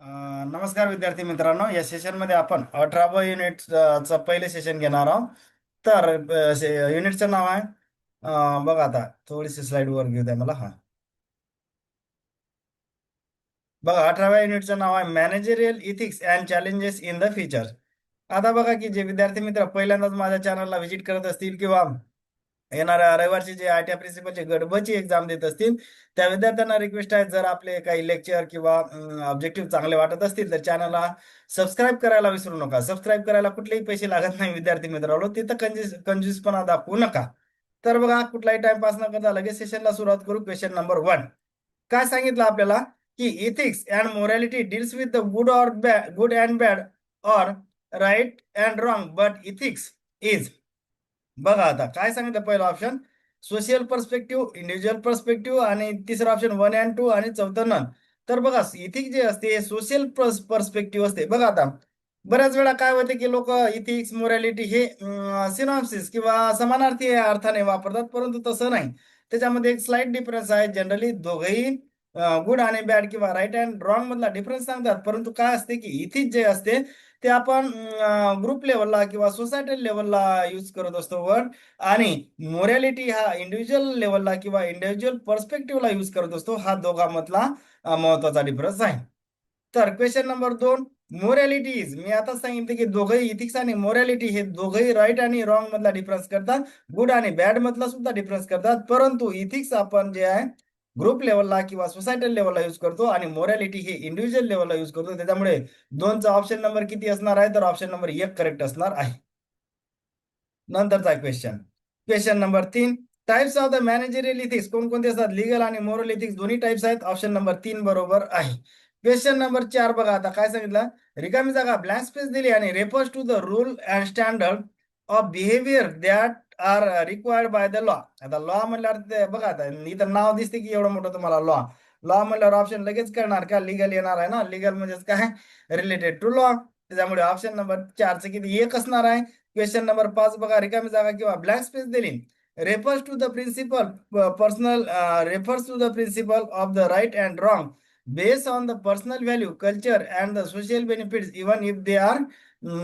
नमस्कार विद्यार्थी मित्रांनो, या सेशनमध्ये आपण 18व युनिटचं पहिले सेशन घेणार आहोत. तर युनिटचं नाव आहे, बघा आता थोडीशी स्लाइड वर घेऊ द्या मला. बघा, 18व्या युनिटचं नाव आहे managerial ethics and challenges in the future. आता बघा की जे विद्यार्थी मित्र पहिल्यांदाच माझ्या चॅनलला व्हिजिट करत असतील किंवा येणाऱ्या रविवारची जे आय टी प्रिन्सिपलची गडबडची एक्झाम देत असतील, त्या विद्यार्थ्यांना रिक्वेस्ट आहे, जर आपले काही लेक्चर किंवा ऑब्जेक्टिव्ह चांगले वाटत असतील तर चॅनलला सबस्क्राईब करायला विसरू नका. सबस्क्राईब करायला कुठलेही पैसे लागत नाही विद्यार्थी मित्रांनो, तिथं कंजूसपणा दाखवू नका. तर बघा, कुठलाही टाइमपास न करता लगेच सेशनला सुरुवात करू. क्वेश्चन नंबर 1 काय सांगितलं आपल्याला की ethics and morality deals with the good or bad, good and bad or right and wrong, but ethics is. बघा आता काय सांगितलं, पहिलं option social perspective, individual perspective, आणि तिसरं ऑप्शन 1 अँड 2, आणि चौथं नन. तर बघा, इथिक्स जे असते सोशल पर्स्पेक्टिव्ह असते. बघा आता बऱ्याच वेळा काय होते की लोक इथिक्स मोरॅलिटी हे सिनॉप्सिस किंवा समानार्थी अर्थाने वापरतात, परंतु तसं नाही. त्याच्यामध्ये एक स्लाइट डिफरन्स आहे. जनरली दोघेही गुड आणि बॅड किंवा राईट अँड रॉंग मधला डिफरन्स सांगतात, परंतु काय असते की इथिक्स जे असते ते आपण ग्रुप लेवलला किंवा सोसायटी लेवलला यूज करत असतो वर्ड, आणि मोरॅलिटी हा इंडिव्हिज्युअल लेवलला किंवा इंडिव्हिज्युअल पर्स्पेक्टिव्हला यूज करत असतो. हा दोघांमधला महत्वाचा डिफरन्स आहे. तर क्वेश्चन नंबर 2, मोरॅलिटी इज, मी आता सांगितले की दोघंही इथिक्स आणि मोरॅलिटी हे दोघंही राईट आणि रॉंग मधला डिफरन्स करतात, गुड आणि बॅड मधला सुद्धा डिफरन्स करतात, परंतु इथिक्स आपण जे आहे ग्रुप लेवलला किंवा सोसायटी लेवलला यूज करतो आणि मोरॅलिटी हे इंडिव्हिज्युअल लेवलला यूज करतो. त्याच्यामुळे दोनचा ऑप्शन नंबर किती असणार आहे, तर ऑप्शन नंबर 1 करेक्ट असणार आहे. नंतरचा question, question number 3, types of the managerial ethics कोणकोणते असतात, लिगल आणि मोरल इथिक्स दोन्ही टाइप्स आहेत. ऑप्शन नंबर 3 बरोबर आहे. क्वेश्चन नंबर 4 बघा आता काय सांगितलं, रिकामी जागा ब्लँक स्पेस दिली आणि refers to the rule and standard of behaviour that are required by the law. आता लॉ म्हणल्यावर बघा, आता इथं नाव दिसते की एवढं मोठं तुम्हाला लॉ. लॉ म्हणल्यावर ऑप्शन लगेच करणार का, लिगल येणार आहे ना. लिगल म्हणजेच काय, रिलेटेड टू लॉ. त्याच्यामुळे ऑप्शन नंबर 4चं किती, 1 असणार आहे. क्वेश्चन नंबर 5 बघा, रिकामी जागा किंवा ब्लँक स्पेस दिली, refers to the principle personal refers to the principle of the right and wrong based on the personal value, culture and the social benefits even if they are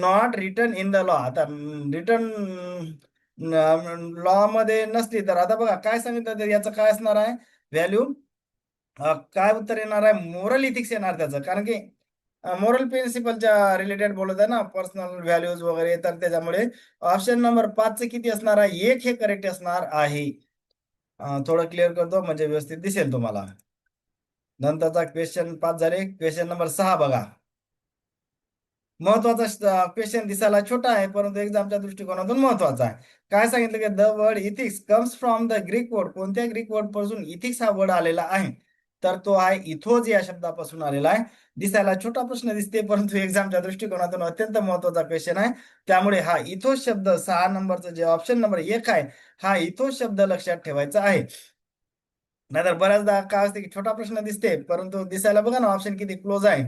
not written in the law. आता return law मध्ये नसली तर आता बघा काय सांगितलं, तर याचं काय असणार आहे व्हॅल्यू. काय उत्तर येणार आहे, मोरल इथिक्स येणार त्याचं, कारण की मोरल प्रिन्सिपलच्या रिलेटेड बोलत आहे ना, पर्सनल व्हॅल्यूज वगैरे. तर त्याच्यामुळे ऑप्शन नंबर 5 किती असणार आहे, 1 हे करेक्ट असणार आहे. थोडं क्लिअर करतो म्हणजे व्यवस्थित दिसेल तुम्हाला. नंतरचा क्वेश्चन 5 झाले. क्वेश्चन नंबर 6 बघा, महत्वाचा क्वेश्चन, दिसायला छोटा आहे परंतु एक्झामच्या दृष्टिकोनातून महत्वाचा आहे. काय सांगितलं की the word ethics comes from the Greek word, कोणत्या ग्रीक वर्ड पासून इथिक्स हा वर्ड आलेला आहे, तर तो आहे इथोज या शब्दापासून आलेला आहे. दिसायला छोटा प्रश्न दिसते परंतु एक्झामच्या दृष्टिकोनातून अत्यंत महत्वाचा क्वेश्चन आहे. त्यामुळे हा इथोज शब्द 6 नंबरचं जे ऑप्शन नंबर 1 आहे, हा इथोज शब्द लक्षात ठेवायचा आहे. नाहीतर बऱ्याचदा काय असते की छोटा प्रश्न दिसते परंतु दिसायला बघा ना ऑप्शन किती क्लोज आहे,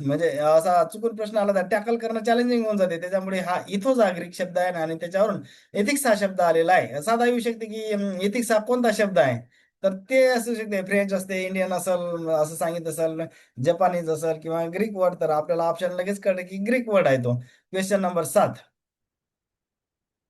म्हणजे असा चुकून प्रश्न आला तर टॅकल करणं चॅलेंजिंग होऊन जाते. त्याच्यामुळे हा इथोच हा ग्रीक शब्द आहे आणि त्याच्यावरून एथिक्स हा शब्द आलेला आहे. साधा येऊ शकते की एथिक्स हा कोणता शब्द आहे, तर ते असू शकते फ्रेंच असते, इंडियन असेल असं सांगितलं असेल, जपानीज असेल किंवा ग्रीक वर्ड. तर आपल्याला ऑप्शन लगेच कळलं की ग्रीक वर्ड आहे तो. क्वेश्चन नंबर 7,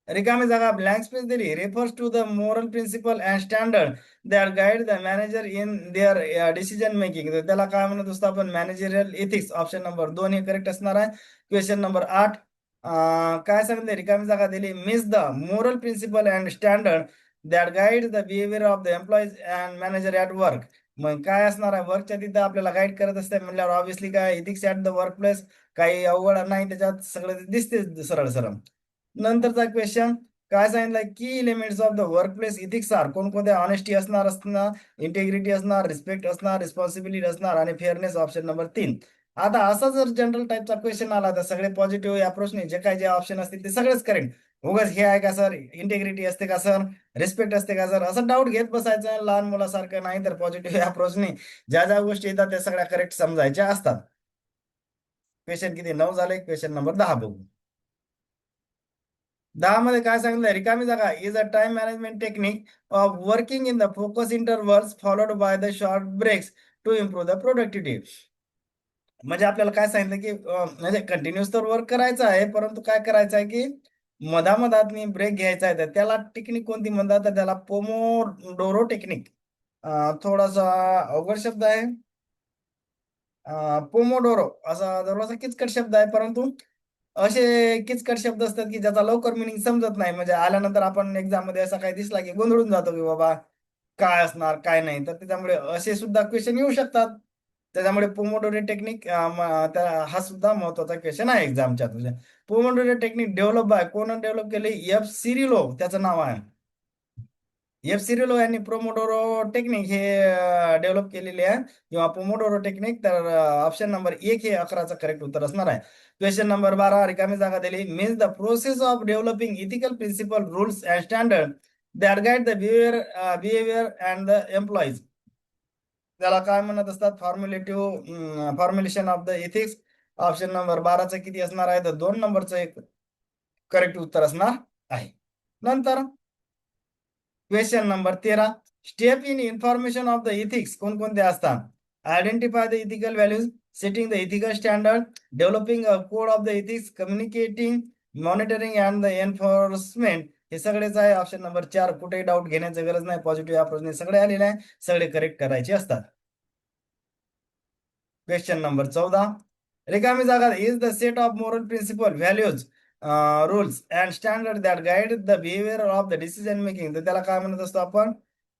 रिकामी जागा ब्लँक स्पेस दिली, refers to the moral principle and standard that guide the manager in their decision making. त्याला काय म्हणत असतो आपण, मॅनेजरियल एथिक्स. ऑप्शन नंबर 2 हे करेक्ट असणार आहे. क्वेश्चन नंबर 8, काय सांगितले, रिकामी जागा दिली, miss the moral principle and standard that guide the behaviour of the employees and manager at work. मग काय असणार आहे, वर्कच्या तिथं आपल्याला गाईड करत असते म्हणल्यावर ऑब्व्हियसली काय, ethics at the work place. काही अवघड नाही, त्याच्यात सगळं दिसते सरळ सरळ. नंतरचा क्वेश्चन, काय सांगितलंय, की elements of the workplace ethics are, कोणकोणत्या, ऑनेस्टी असणार, इंटेग्रिटी असणार, रिस्पेक्ट असणार, रिस्पॉन्सिबिलिटी असणार आणि फेअरनेस. Option number 3. आता असा जर जनरल टाईपचा क्वेश्चन आला तर सगळे पॉझिटिव्ह अप्रोचने जे काही जे ऑप्शन असतील ते सगळेच करेक्ट. उगाच हे आहे का सर, इंटेग्रिटी असते का सर, रिस्पेक्ट असते का सर, असं डाऊट घेत बसायचं लहान मुलासारखं नाही. तर पॉझिटिव्ह अप्रोचने ज्या ज्या गोष्टी येतात त्या सगळ्या करेक्ट समजायच्या असतात. क्वेश्चन किती, 9 झाले. क्वेश्चन नंबर 10 बघू. 10 मध्ये काय सांगितलं, रिकामी जागा is a time management technique of working in the focus intervals followed by the short breaks to improve the productivity. म्हणजे आपल्याला काय सांगितलं की म्हणजे कंटिन्युअस तर वर्क करायचं आहे, परंतु काय करायचं आहे की मधामधात ब्रेक घ्यायचा आहे. तर त्याला टेक्निक कोणती म्हणतात, तर त्याला पोमोडोरो टेक्निक. थोडासा अवघड शब्द आहे. पोमोडोरो असा थोडासा किचकट शब्द आहे, परंतु असे किचकट शब्द असतात की ज्याचा लवकर मिनिंग समजत नाही. म्हणजे आल्यानंतर आपण एक्झाम मध्ये असा काही दिसला की गोंधळून जातो की बाबा काय असणार काय नाही. तर त्याच्यामुळे असे सुद्धा क्वेश्चन येऊ शकतात. त्याच्यामुळे पोमोडोरो टेक्निक हा सुद्धा महत्वाचा क्वेश्चन आहे एक्झामच्या तुझ्या. पोमोडोरो टेक्निक डेव्हलप बाय कोण डेव्हलप केले? एफ सिरिलो त्याचं नाव आहे. एफ सिरिलो यांनी पोमोडोरो टेक्निक हे डेव्हलप केलेले आहे किंवा पोमोडोरो टेक्निक. तर ऑप्शन नंबर 1 हे 11चं करेक्ट उत्तर असणार आहे. क्वेश्चन नंबर 12 रिकामी जागा दिली. Means the process of developing ethical principle rules and standard that guide the behaviour and the employees. त्याला काय म्हणत असतात? Formulation of the ethics. Option number 12चं किती असणार आहे? तर 2 नंबरचं एक करेक्ट उत्तर असणार आहे. नंतर question number 13. Step in information of the ethics कोणकोणते असतात? Identify the ethical values, setting the ethical standard, developing a code of the ethics, communicating, monitoring and the enforcement. हे सगळेच आहे. Option number 4. कुठेही डाऊट घेण्याची गरज नाही. पॉझिटिव्ह अप्रोचने सगळे आलेले आहे. सगळे करेक्ट करायचे असतात. Question number 14. रिकामी जागा is the set of moral principle values rules and standard that guide the behaviour of the decision making. तर त्याला काय म्हणत असतो आपण?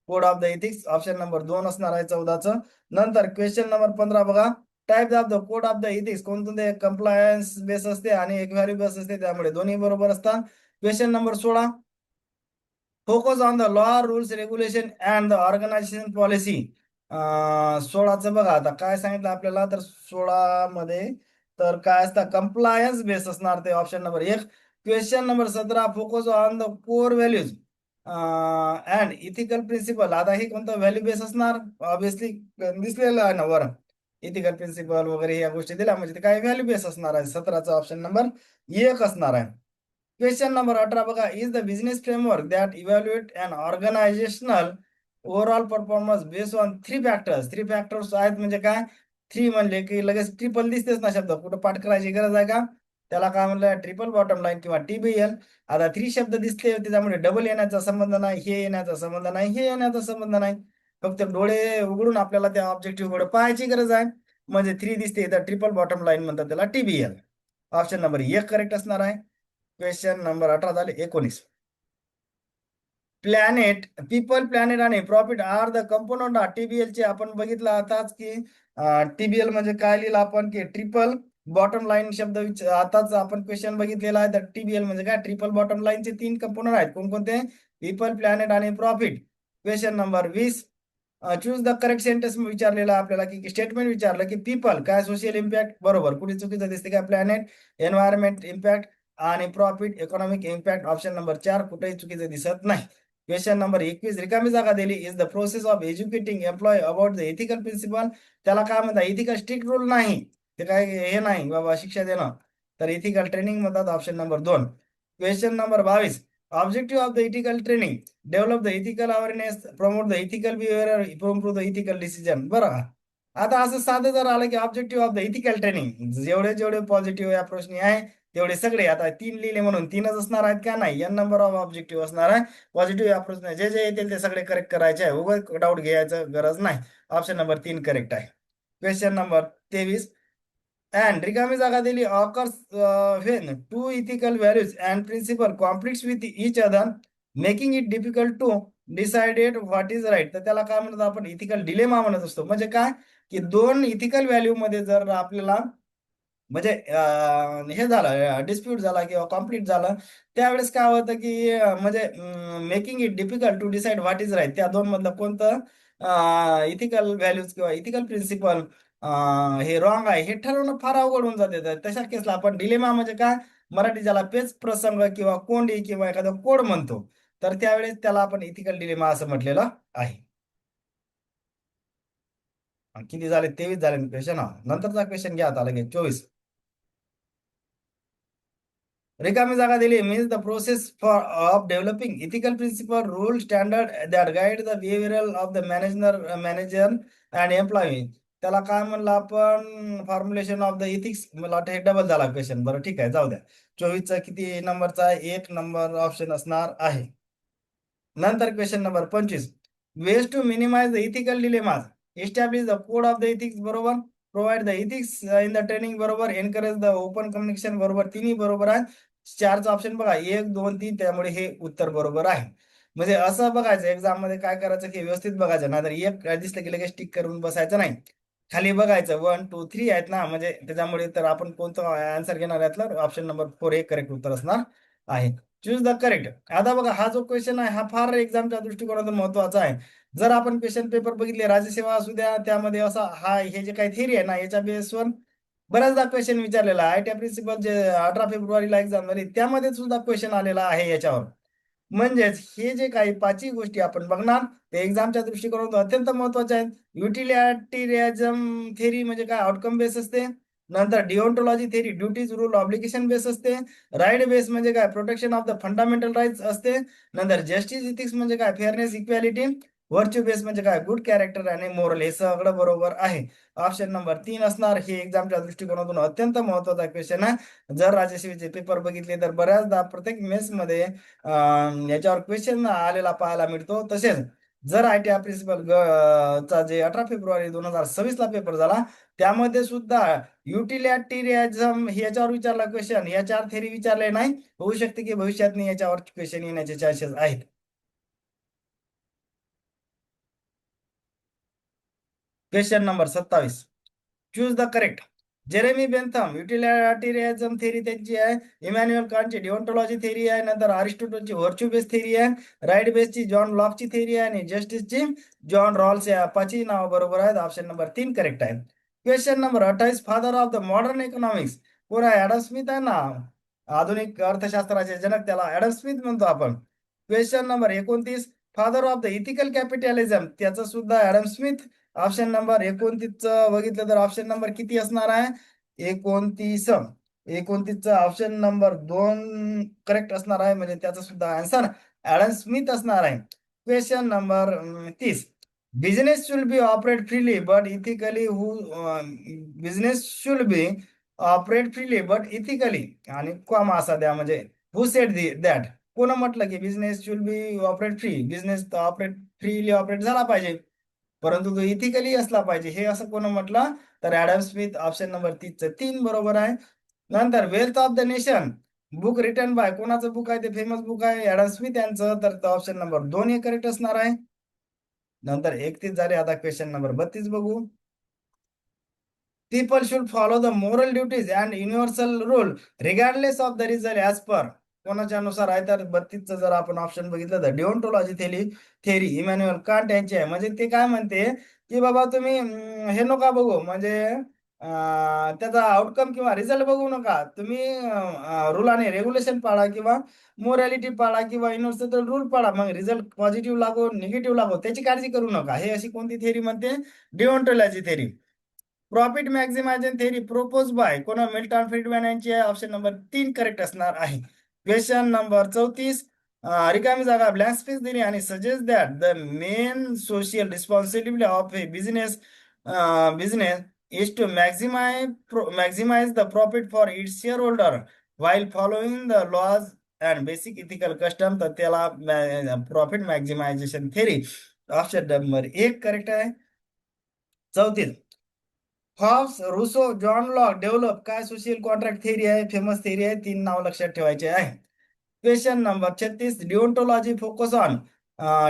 Code of the ethics. Option number 2 असणार आहे 14चं. नंतर क्वेश्चन नंबर 15 बघा. Types of the code of the ethics कोणते? कंप्लायन्स बेस असते आणि इक्वायरी बेस असते, त्यामुळे दोन्ही बरोबर असतात. Question number 16. Focus on the law, rules, regulation and the organisation policy. 16चं बघा आता काय सांगितलं आपल्याला. तर 16 मध्ये तर काय असतं? कंप्लायन्स बेस असणार ते option number 1. Question number 17. Focus on the core values and ethical principle. आता हे कोणतं व्हॅल्यू बेस असणार? ऑब्विसली दिसलेलं आहे ना वर. इथिकल प्रिन्सिपल वगैरे या गोष्टी दिल्या म्हणजे ते काय व्हॅल्यू बेस असणार आहे. 17चा ऑप्शन नंबर 1 असणार आहे. क्वेश्चन नंबर 18 बघा. Is the business framework that evaluate and organisational overall performance based on 3 factors. 3 factors आहेत म्हणजे काय? 3 म्हणले की लगेच ट्रिपल दिसतेच ना शब्द. कुठं पाठ करायची गरज आहे का? त्याला काय म्हणलं? ट्रिपल बॉटम लाईन किंवा TBL. आता 3 शब्द दिसले त्याच्यामुळे डबल येण्याचा संबंध नाही, हे येण्याचा संबंध नाही, हे येण्याचा संबंध नाही. फक्त डोळे उघडून आपल्याला त्या ऑब्जेक्टिव्ह कडे पाहायची गरज आहे. म्हणजे 3 दिसते तर ट्रिपल बॉटम लाईन म्हणतात त्याला, TBL. ऑप्शन नंबर 1 करेक्ट असणार आहे. क्वेश्चन नंबर 18 झाले. 19. प्लॅनेट, पीपल, प्लॅनेट आणि profit are the component of TBL चे आपण बघितलं आताच की TBL म्हणजे काय लिहिलं आपण की ट्रिपल बॉटम लाईन शब्द आताच आपण क्वेश्चन बघितलेला आहे. तर TBL म्हणजे काय? ट्रिपल बॉटम लाईनचे 3 कंपोनंट आहेत. कोणकोणते? पीपल, प्लॅनेट आणि profit. Question number 20. Choose the correct sentence विचारलेला आपल्याला की स्टेटमेंट विचारलं की पीपल काय? Social impact. बरोबर. कुठे चुकीचं दिसते का? प्लॅनेट एन्व्हायरमेंट इम्पॅक्ट आणि profit economic impact. Option number 4 कुठेही चुकीचं दिसत नाही. क्वेश्चन नंबर 21 रिकामी जागा दिली. Is the process of educating employ about the ethical principle. त्याला काय म्हणतात? इथिकल स्ट्रिक्ट रूल नाही, ते काय हे नाही बाबा शिक्षा देणं. तर इथिकल ट्रेनिंग म्हणतात. Option number 2. Question number 22. Objective of the ethical training develop the ethical awareness, promote the ethical behaviour, improve the ethical decision. बरं का? आता असं साधं जर आलं की objective of the ethical training जेवढे जेवढे पॉझिटिव्ह या प्रश्नी आहे तेवढे सगळे आता 3 लिहिले म्हणून 3च असणार आहेत का? नाही. n नंबर ऑफ ऑब्जेक्टिव्ह असणार आहे. पॉझिटिव्ह अप्रोच नाही, जे जे येतील ते सगळे करेक्ट करायचे आहे. उगाच डाऊट घ्यायचं गरज नाही. ऑप्शन नंबर 3 करेक्ट आहे. Question number 23. अँड रिकामी जागा दिली. Occurs when two ethical values and principle conflicts with each other making it difficult to decided what is right. तर त्याला काय म्हणतो आपण? इथिकल डिलेमा म्हणत असतो. म्हणजे काय की 2 इथिकल व्हॅल्यू मध्ये जर आपल्याला म्हणजे हे झालं डिस्प्यूट झाला किंवा कॉम्प्लीट झालं, त्यावेळेस काय होतं की म्हणजे making it difficult to decide what is right. त्या दोन मधलं कोणतं इथिकल व्हॅल्यूज किंवा इथिकल प्रिन्सिपल हे रॉंग आहे हे ठरवणं फार अवघड होऊन जाते. तर तशा केसला आपण डिलेमा म्हणजे काय? मराठी ज्याला पेच प्रसंग किंवा कोंडी किंवा एखादा कोड म्हणतो, तर त्यावेळेस त्याला आपण इथिकल डिलेमा असं म्हटलेलं आहे. किती झाले? 23 झाले क्वेश्चन. नंतरचा क्वेश्चन घ्या आता लगेच. 24. रिकामी जागा दिली. Means the process for of developing ethical principle rule standard that guide the behaviour of the manager and employee. त्याला काय म्हणलं आपण, फॉर्म्युलेशन ऑफ द इथिक्स. मला वाटतं हे डबल झाला क्वेश्चन. बरं ठीक आहे, जाऊ द्या. 24चा किती नंबरचा आहे? 1 नंबर ऑप्शन असणार आहे. नंतर question number 25. Ways to minimise the ethical dilemmas, establish the code of the ethics, बरोबर. Provide the ethics in the training, बरोबर. एनकरेज द ओपन कम्युनिकेशन, बरोबर. तिन्ही बरोबर आहे. 4चा ऑप्शन बघा, 1 2 3, त्यामुळे हे उत्तर बरोबर आहे. म्हणजे असं बघायचं एक्झाम मध्ये काय करायचं की व्यवस्थित बघायचं, नाहीतर एक दिसलं की लगेच टिक करून बसायचं नाही. खाली बघायचं 1 2 3 आहेत ना, म्हणजे त्याच्यामुळे तर आपण कोणतं आन्सर घेणार यातलं ऑप्शन नंबर 4 हे करेक्ट उत्तर असणार आहे. Choose the correct. आता बघा, हा जो क्वेश्चन आहे हा फार एक्झामच्या दृष्टिकोनातून महत्वाचा आहे. जर आपण क्वेश्चन पेपर बघितले, राज्यसेवा असू द्या, त्यामध्ये असा हे जे काही थिअरी आहे ना, याच्या बेसवर बऱ्याचदा क्वेश्चन विचारलेला आहे. आयटी प्रिन्सिपल जे 18 फेब्रुवारीला एक्झाम झाली त्यामध्ये सुद्धा क्वेश्चन आलेला आहे याच्यावर. म्हणजेच हे जे काही पाचही गोष्टी आपण बघणार ते एक्झामच्या दृष्टिकोनातून अत्यंत महत्वाचे आहेत. युटिलिटरिझम थेरी म्हणजे काय, आउटकम बेस असते. नंतर deontology theory duties rule obligation base असते. राईट बेस म्हणजे काय, protection of the fundamental rights असते. नंतर जस्टिस इथिक्स म्हणजे काय, फेअरनेस इक्वॅलिटी. व्हर्च्यू बेस म्हणजे काय, गुड कॅरेक्टर आणि मोरल. हे सगळं बरोबर आहे. ऑप्शन नंबर 3 असणार. हे एक्झामच्या दृष्टिकोनातून अत्यंत महत्वाचा क्वेश्चन आहे. जर राज्यसेवेचे पेपर बघितले तर बऱ्याचदा प्रत्येक मेन्स मध्ये याच्यावर क्वेश्चन आलेला पाहायला मिळतो. तसेच जर आयटी प्रिन्सिपल चा जे 18 फेब्रुवारी 2026 ला पेपर झाला त्यामध्ये सुद्धा युटिलिटरिझम याच्यावर विचारला क्वेश्चन. या 4 थेरी विचारले नाही. होऊ शकते की भविष्यात याच्यावर क्वेश्चन येण्याचे चान्सेस आहेत. Question number 27. Choose the correct. Jeremy Bentham utilitarianism theory त्यांची आहे. इमॅन्युअल कांटची डिओन्टॉलॉजी थेरी आहे. नंतर अरिस्टोटलची व्हर्च्यू बेस थेरी आहे. राईट बेसची जॉन लॉकची थेरी आहे आणि जस्टिसची जॉन रॉल्स. या पाचही नाव बरोबर आहेत. ऑप्शन नंबर 3 करेक्ट आहे. Question number 28. Father of the modern economics कोण आहे? ऍडम स्मिथ आहे ना, आधुनिक अर्थशास्त्राचे जनक, त्याला ऍडम स्मिथ म्हणतो आपण. Question number 29. Father of the ethical capitalism, त्याचं सुद्धा ऍडम स्मिथ. ऑप्शन नंबर 29 बघितलं तर ऑप्शन नंबर किती असणार आहे? 29. 29चा ऑप्शन नंबर 2 करेक्ट असणार आहे. म्हणजे त्याचा सुद्धा आन्सर ऍडम स्मिथ असणार आहे. Question number 30. Business should be operate freely but ethically. Business should be operate freely but ethically, आणि कॉमा असा द्या, म्हणजे हु सेड दॅट. कोण म्हटलं की business should be operate free? Business operate freely operate झाला पाहिजे, परंतु तो इथिकली असला पाहिजे, हे असं कोण म्हटलं? तर ऍडम स्मिथ. ऑप्शन नंबर 3 बरोबर आहे. नंतर wealth of the nation book written by, कोणाचं बुक आहे? ते फेमस बुक आहे ऍडम स्मिथ यांचं. तर ऑप्शन नंबर 2 हे करेक्ट असणार आहे. नंतर 31 झाले. आता क्वेश्चन नंबर 32 बघू. People should follow the moral duties and universal rule regardless of the result as per. कोणाच्या अनुसार आहे? तर 32चं जर आपण ऑप्शन बघितलं तर डिओन्टॉलॉजी थेरी इमॅन्युअल कांट यांची आहे. म्हणजे ते काय म्हणते की बाबा तुम्ही हे नका बघू, म्हणजे त्याचा आउटकम किंवा रिझल्ट बघू नका. तुम्ही रूल आणि रेग्युलेशन पाळा किंवा मोरॅलिटी पाळा किंवा युनिव्हर्सल रूल पाळा. मग रिझल्ट पॉझिटिव्ह लागो निगेटिव्ह लागो त्याची काळजी करू नका. हे अशी कोणती थेरी म्हणते? Deontology theory. Profit maximisation theory propose by कोणा? मिल्टन फ्रीडमॅन यांची आहे. ऑप्शन नंबर 3 करेक्ट असणार आहे. Question number 34. रिकामी जागा ब्लँक स्पेस दिली आणि suggest that the main social responsibility of a business is to maximise the profit for its shareholder while following the laws and basic ethical custom. तर त्याला profit maximisation theory. Option number 1 correct आहे. 34. Hobbes, रुसो, John Locke develop काय social contract theory आहे? Famous theory आहे. 3 नाव लक्षात ठेवायचे आहे. Question number 36. Deontology focus on.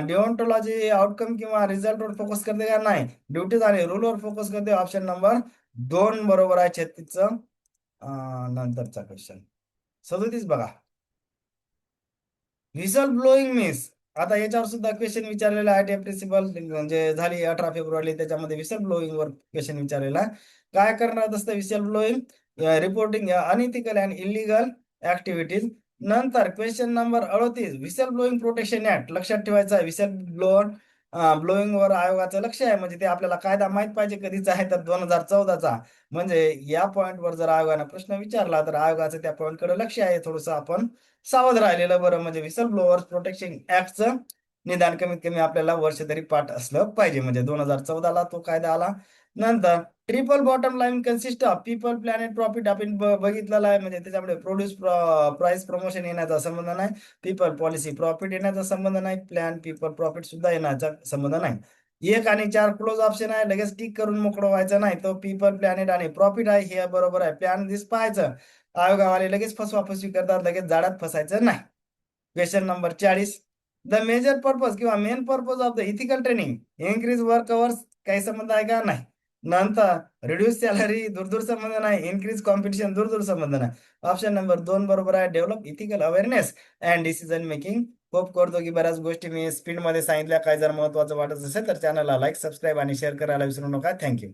Deontology outcome किंवा रिझल्टवर फोकस करते का? नाही, ड्युटीज आणि रूलवर फोकस करते. ऑप्शन नंबर 2 बरोबर आहे 36चं. नंतरचा क्वेश्चन 37 बघा. Whistle blowing means. आता याच्यावर सुद्धा क्वेश्चन विचारलेला आहे. प्रिन्सिपल म्हणजे झाली 18 फेब्रुवारी, त्याच्यामध्ये व्हिसल ब्लोईंग वर क्वेश्चन विचारलेला आहे. काय करणार असतं whistle blowing? Reporting unethical and illegal activities. नंतर question number 38. Whistle blowing protection act लक्षात ठेवायचा आहे. व्हिसल ब्लोईंग वर आयोगाचं लक्ष आहे, म्हणजे ते आपल्याला कायदा माहित पाहिजे कधीचा आहे तर 2014चा. म्हणजे या पॉईंटवर जर आयोगाने प्रश्न विचारला तर आयोगाचं त्या पॉईंटकडे लक्ष आहे. थोडंसं आपण सावध राहिलेलं बरं. म्हणजे व्हिसल ब्लोअर्स प्रोटेक्शन ऍक्टचं निदान कमीत कमी आपल्याला वर्ष तरी पाठ असलं पाहिजे. म्हणजे 2014ला तो कायदा आला. नंतर triple bottom line consist of people planet profit. आपण बघितलेला आहे, म्हणजे त्याच्यामध्ये प्रोड्यूस प्राइस प्रमोशन येण्याचा संबंध नाही, पीपल पॉलिसी प्रॉफिट येण्याचा संबंध नाही, प्लॅन पीपल प्रॉफिट सुद्धा येण्याचा संबंध नाही. 1 आणि 4 क्लोज ऑप्शन आहे, लगेच टिक करून मोकळं व्हायचं नाही. तो पीपल प्लॅनेट आणि प्रॉफिट आहे, हे बरोबर आहे. प्लॅन दिस पाहायचं. आयोगावाले लगेच फसवाफसवी करतात, लगेच जाळ्यात फसायचं नाही. Question number 40. The major purpose किंवा main purpose of the ethical training increase work hours. काही संबंध आहे का? नाही. नंतर रिड्यूस सॅलरी, दूरदूर संबंध नाही. इन्क्रीज कॉम्पिटिशन, दूरदूर संबंध नाही. ऑप्शन नंबर 2 बरोबर आहे. Develop ethical awareness and decision making. Hope करतो की बऱ्याच गोष्टी मी स्पीडमध्ये सांगितल्या. काय जर महत्वाचं वाटत असेल तर चॅनलला लाईक, सबस्क्राईब आणि शेअर करायला विसरू नका. थँक्यू.